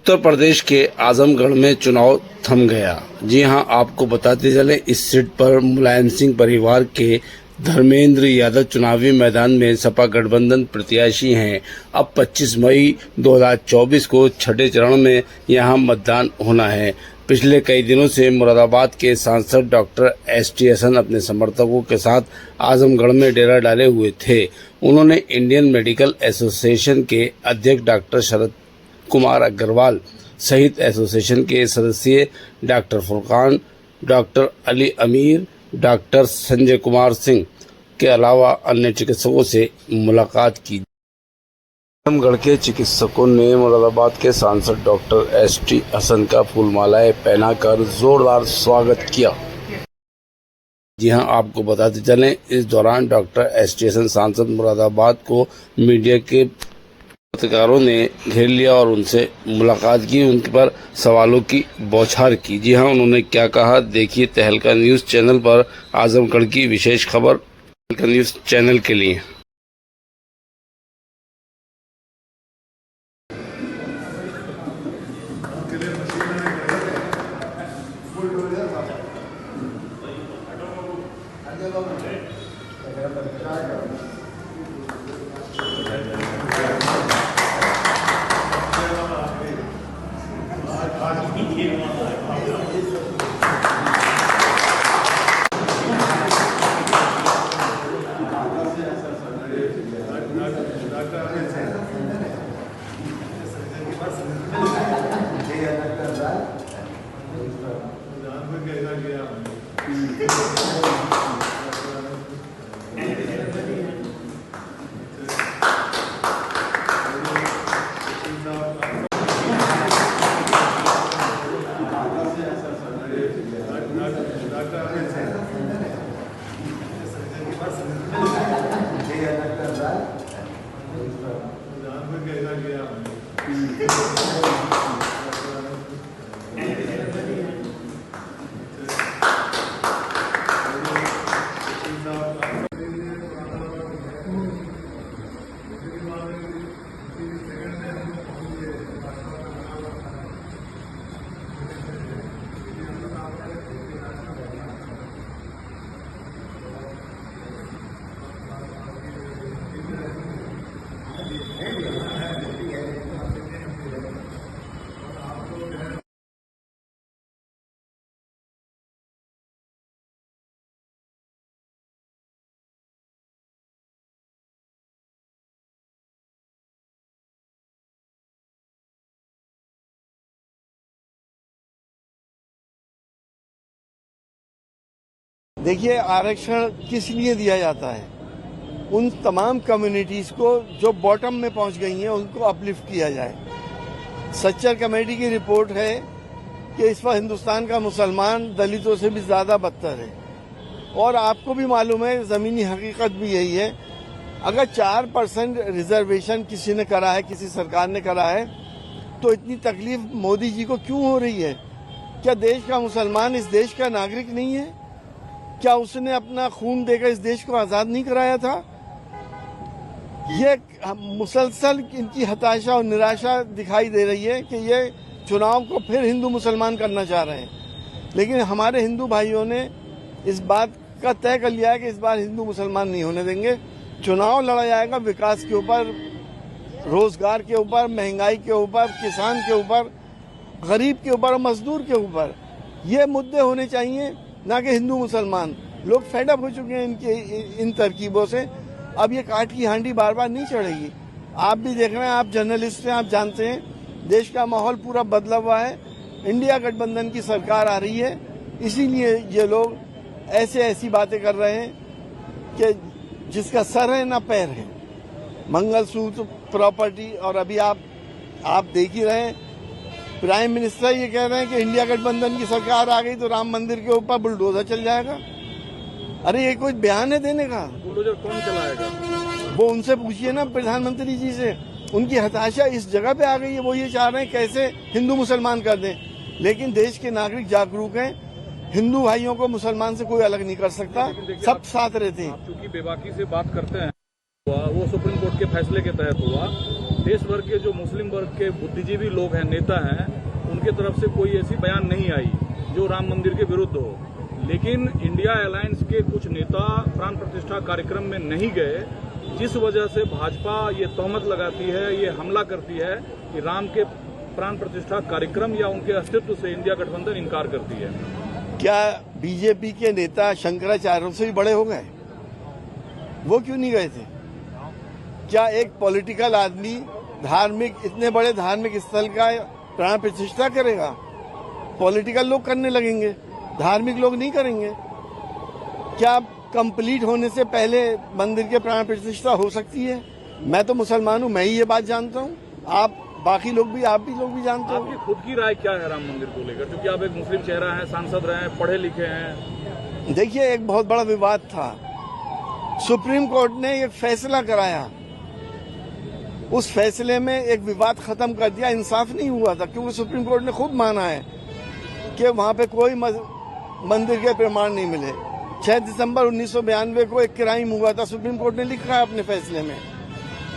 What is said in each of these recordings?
उत्तर प्रदेश के आजमगढ़ में चुनाव थम गया। जी हां, आपको बताते चले इस सीट पर मुलायम सिंह परिवार के धर्मेंद्र यादव चुनावी मैदान में सपा गठबंधन प्रत्याशी हैं। अब 25 मई 2024 को छठे चरण में यहां मतदान होना है। पिछले कई दिनों से मुरादाबाद के सांसद डॉक्टर एस.टी. हसन अपने समर्थकों के साथ आजमगढ़ में डेरा डाले हुए थे। उन्होंने इंडियन मेडिकल एसोसिएशन के अध्यक्ष डॉक्टर शरद कुमार अग्रवाल सहित एसोसिएशन के सदस्य डॉक्टर फुरकान, डॉक्टर अली अमीर, डॉक्टर संजय कुमार सिंह के अलावा अन्य चिकित्सकों से मुलाकात की। आजमगढ़ के चिकित्सकों ने मुरादाबाद के सांसद डॉक्टर एस.टी. हसन का फूलमालाएं पहनाकर जोरदार स्वागत किया। जी हां, आपको बताते चलें इस दौरान डॉक्टर एस.टी. हसन सांसद मुरादाबाद को मीडिया के पत्रकारों ने घेर लिया और उनसे मुलाकात की, उन पर सवालों की बौछार की। जी हां, उन्होंने क्या कहा देखिए तहलका न्यूज़ चैनल पर आजमगढ़ की विशेष खबर तहलका न्यूज़ चैनल के लिए। देखिए, आरक्षण किस लिए दिया जाता है? उन तमाम कम्युनिटीज को जो बॉटम में पहुंच गई हैं उनको अपलिफ्ट किया जाए। सच्चर कमेटी की रिपोर्ट है कि इस वक्त हिंदुस्तान का मुसलमान दलितों से भी ज्यादा बदतर है और आपको भी मालूम है, जमीनी हकीकत भी यही है। अगर 4% रिजर्वेशन किसी ने करा है, किसी सरकार ने करा है, तो इतनी तकलीफ मोदी जी को क्यों हो रही है? क्या देश का मुसलमान इस देश का नागरिक नहीं है? क्या उसने अपना खून देकर इस देश को आजाद नहीं कराया था? ये मुसलसल इनकी हताशा और निराशा दिखाई दे रही है कि ये चुनाव को फिर हिंदू मुसलमान करना चाह रहे हैं। लेकिन हमारे हिंदू भाइयों ने इस बात का तय कर लिया है कि इस बार हिंदू मुसलमान नहीं होने देंगे। चुनाव लड़ा जाएगा विकास के ऊपर, रोजगार के ऊपर, महंगाई के ऊपर, किसान के ऊपर, गरीब के ऊपर और मजदूर के ऊपर। ये मुद्दे होने चाहिए, ना कि हिंदू मुसलमान। लोग फेडअप हो चुके हैं इनके इन तरकीबों से। अब ये काट की हांडी बार बार नहीं चढ़ेगी। आप भी देख रहे हैं, आप जर्नलिस्ट हैं, आप जानते हैं देश का माहौल पूरा बदला हुआ है। इंडिया गठबंधन की सरकार आ रही है, इसीलिए ये लोग ऐसी बातें कर रहे हैं कि जिसका सर है ना पैर है। मंगलसूत्र, प्रॉपर्टी, और अभी आप देख ही रहे हैं, प्राइम मिनिस्टर ये कह रहे हैं कि इंडिया गठबंधन की सरकार आ गई तो राम मंदिर के ऊपर बुलडोजर चल जाएगा। अरे ये कोई बयान है देने का? बुलडोजर कौन चलाएगा? वो उनसे पूछिए ना, प्रधानमंत्री जी से। उनकी हताशा इस जगह पे आ गई है, वो ये चाह रहे हैं कैसे हिंदू मुसलमान कर दें। लेकिन देश के नागरिक जागरूक हैं, हिंदू भाइयों को मुसलमान से कोई अलग नहीं कर सकता, सब साथ रहते हैं। आप चूंकि बेबाकी से बात करते हैं, हुआ वो सुप्रीम कोर्ट के फैसले के तहत हुआ। देश भर के जो मुस्लिम वर्ग के बुद्धिजीवी लोग हैं, नेता हैं, उनके तरफ से कोई ऐसी बयान नहीं आई जो राम मंदिर के विरुद्ध हो। लेकिन इंडिया अलायंस के कुछ नेता प्राण प्रतिष्ठा कार्यक्रम में नहीं गए, जिस वजह से भाजपा ये तहमत लगाती है, ये हमला करती है कि राम के प्राण प्रतिष्ठा कार्यक्रम या उनके अस्तित्व से इंडिया गठबंधन इनकार करती है। क्या बीजेपी के नेता शंकराचार्यों से भी बड़े हो गए? वो क्यों नहीं गए थे? क्या एक पॉलिटिकल आदमी इतने बड़े धार्मिक स्थल का प्राण प्रतिष्ठा करेगा? पॉलिटिकल लोग करने लगेंगे, धार्मिक लोग नहीं करेंगे। क्या कंप्लीट होने से पहले मंदिर के प्राण प्रतिष्ठा हो सकती है? मैं तो मुसलमान हूँ, मैं ही ये बात जानता हूँ। आप बाकी लोग भी, आप भी लोग भी जानते हो। आपकी खुद की राय क्या है राम मंदिर को लेकर, क्योंकि आप एक मुस्लिम चेहरा हैं, सांसद रहे हैं, पढ़े लिखे हैं? देखिए, एक बहुत बड़ा विवाद था। सुप्रीम कोर्ट ने एक फैसला कराया, उस फैसले में एक विवाद खत्म कर दिया। इंसाफ नहीं हुआ था, क्योंकि सुप्रीम कोर्ट ने खुद माना है कि वहां पे कोई मंदिर के प्रमाण नहीं मिले। 6 दिसंबर 1992 को एक क्राइम हुआ था, सुप्रीम कोर्ट ने लिखा है अपने फैसले में।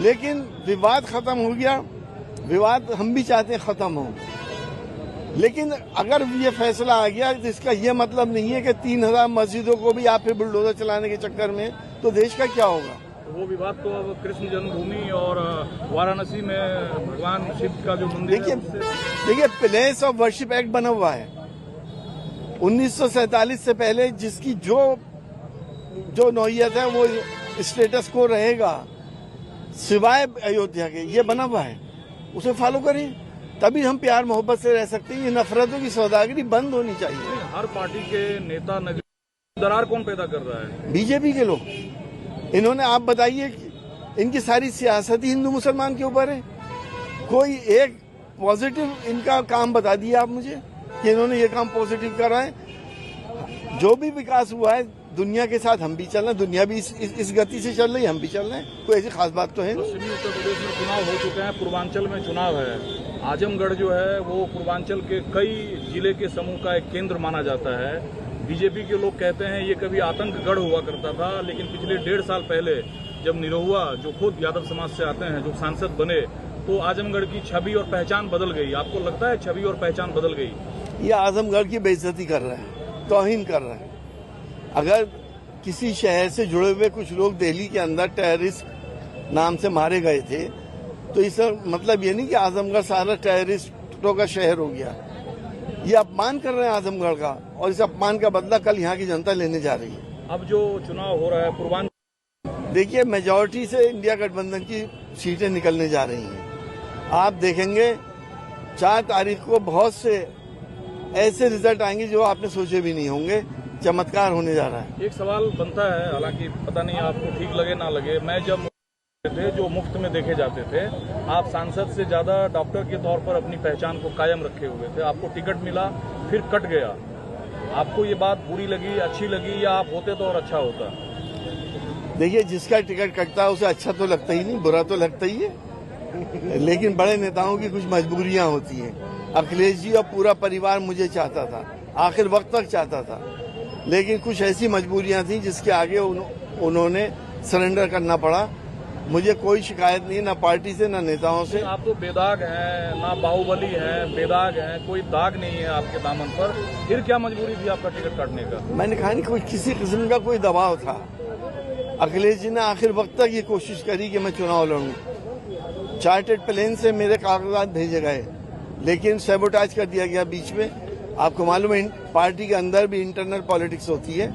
लेकिन विवाद खत्म हो गया। विवाद हम भी चाहते हैं खत्म हो, लेकिन अगर ये फैसला आ गया तो इसका ये मतलब नहीं है कि 3000 मस्जिदों को भी आप फिर बुलडोजर चलाने के चक्कर में, तो देश का क्या होगा? वो विवाद तो अब कृष्ण जन्मभूमि और वाराणसी में भगवान शिव का जो मंदिर है देखिए, प्लेस ऑफ वर्शिप एक्ट बना हुआ है 1947 से पहले, जिसकी जो नौयत है वो स्टेटस को रहेगा सिवाय अयोध्या के, ये बना हुआ है, उसे फॉलो करें, तभी हम प्यार मोहब्बत से रह सकते हैं। ये नफरतों की सौदागरी बंद होनी चाहिए। हर पार्टी के नेता दरार कौन पैदा कर रहा है? बीजेपी के लोग। इन्होंने, आप बताइए, इनकी सारी सियासत ही हिंदू मुसलमान के ऊपर है। कोई एक पॉजिटिव इनका काम बता दिया आप मुझे कि इन्होंने ये काम पॉजिटिव करा है। जो भी विकास हुआ है दुनिया के साथ हम भी चल रहे हैं, दुनिया भी इस गति से चल रही है, हम भी चल रहे हैं। कोई ऐसी खास बात तो है नहीं। पश्चिमी उत्तर प्रदेश में चुनाव हो चुके हैं, पूर्वांचल में चुनाव है। आजमगढ़ जो है वो पूर्वांचल के कई जिले के समूह का एक केंद्र माना जाता है। बीजेपी के लोग कहते हैं ये कभी आतंकगढ़ हुआ करता था, लेकिन पिछले 1.5 साल पहले जब निरहुआ, जो खुद यादव समाज से आते हैं, जो सांसद बने, तो आजमगढ़ की छवि और पहचान बदल गई। आपको लगता है छवि और पहचान बदल गई? ये आजमगढ़ की बेइज्जती कर रहे हैं, तौहीन कर रहे हैं। अगर किसी शहर से जुड़े हुए कुछ लोग दिल्ली के अंदर टेररिस्ट नाम से मारे गए थे, तो इसका मतलब ये नहीं कि आजमगढ़ सारा टेररिस्टों का शहर हो गया। ये अपमान कर रहे हैं आजमगढ़ का, और इस अपमान का बदला कल यहाँ की जनता लेने जा रही है। अब जो चुनाव हो रहा है पूर्वांचल, देखिए, मेजॉरिटी से इंडिया गठबंधन की सीटें निकलने जा रही हैं। आप देखेंगे 4 तारीख को बहुत से ऐसे रिजल्ट आएंगे जो आपने सोचे भी नहीं होंगे। चमत्कार होने जा रहा है। एक सवाल बनता है, हालांकि पता नहीं आपको ठीक लगे ना लगे, मैं जब थे जो मुफ्त में देखे जाते थे, आप सांसद से ज्यादा डॉक्टर के तौर पर अपनी पहचान को कायम रखे हुए थे। आपको टिकट मिला, फिर कट गया। आपको ये बात बुरी लगी, अच्छी लगी, या आप होते तो और अच्छा होता? देखिए, जिसका टिकट कटता है उसे अच्छा तो लगता ही नहीं, बुरा तो लगता ही है। लेकिन बड़े नेताओं की कुछ मजबूरियां होती हैं। अखिलेश जी और पूरा परिवार मुझे चाहता था, आखिर वक्त तक चाहता था, लेकिन कुछ ऐसी मजबूरियां थी जिसके आगे उन्होंने सरेंडर करना पड़ा। मुझे कोई शिकायत नहीं, ना पार्टी से ना नेताओं से। आप तो बेदाग हैं, ना बाहुबली हैं, बेदाग हैं, कोई दाग नहीं है आपके दामन पर, फिर क्या मजबूरी थी आपका टिकट काटने का? मैंने कहा नहीं, कोई किसी किस्म का कोई दबाव था। अखिलेश जी ने आखिर वक्त तक ये कोशिश करी कि मैं चुनाव लड़ूं। चार्टर्ड प्लेन से मेरे कागजात भेजे गए, लेकिन सैबोटाज कर दिया गया बीच में। आपको मालूम है, पार्टी के अंदर भी इंटरनल पॉलिटिक्स होती है,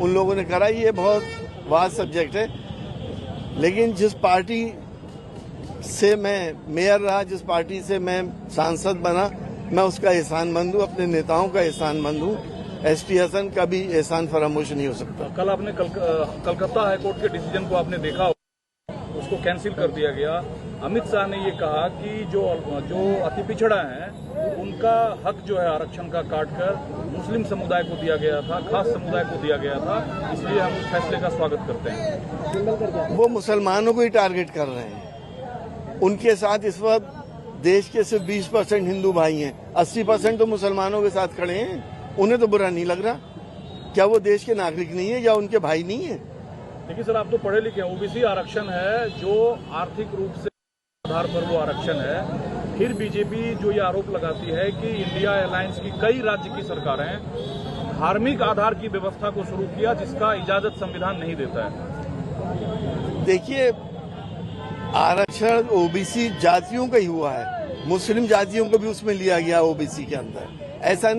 उन लोगों ने करा। ये बहुत वास्ट सब्जेक्ट है, लेकिन जिस पार्टी से मैं मेयर रहा, जिस पार्टी से मैं सांसद बना, मैं उसका एहसानमंद हूँ, अपने नेताओं का एहसानमंद हूँ। एसटी हसन का भी एहसान फरामोश नहीं हो सकता। कल आपने कलकत्ता हाईकोर्ट के डिसीजन को आपने देखा, उसको कैंसिल कर दिया गया। अमित शाह ने ये कहा कि जो अति पिछड़ा है उनका हक जो है आरक्षण का काटकर मुस्लिम समुदाय को दिया गया था, खास समुदाय को दिया गया था, इसलिए हम उस फैसले का स्वागत करते हैं। वो मुसलमानों को ही टारगेट कर रहे हैं। उनके साथ इस वक्त देश के सिर्फ 20% हिंदू भाई हैं, 80% तो मुसलमानों के साथ खड़े हैं। उन्हें तो बुरा नहीं लग रहा? क्या वो देश के नागरिक नहीं है या उनके भाई नहीं है? देखिए सर, आप तो पढ़े लिखे हैं। ओबीसी आरक्षण है जो आर्थिक रूप से आधार पर वो आरक्षण है। फिर बीजेपी जो ये आरोप लगाती है कि इंडिया अलायंस की कई राज्य की सरकारें धार्मिक आधार की व्यवस्था को शुरू किया, जिसका इजाजत संविधान नहीं देता है। देखिए, आरक्षण ओबीसी जातियों का ही हुआ है, मुस्लिम जातियों को भी उसमें लिया गया ओबीसी के अंदर। ऐसा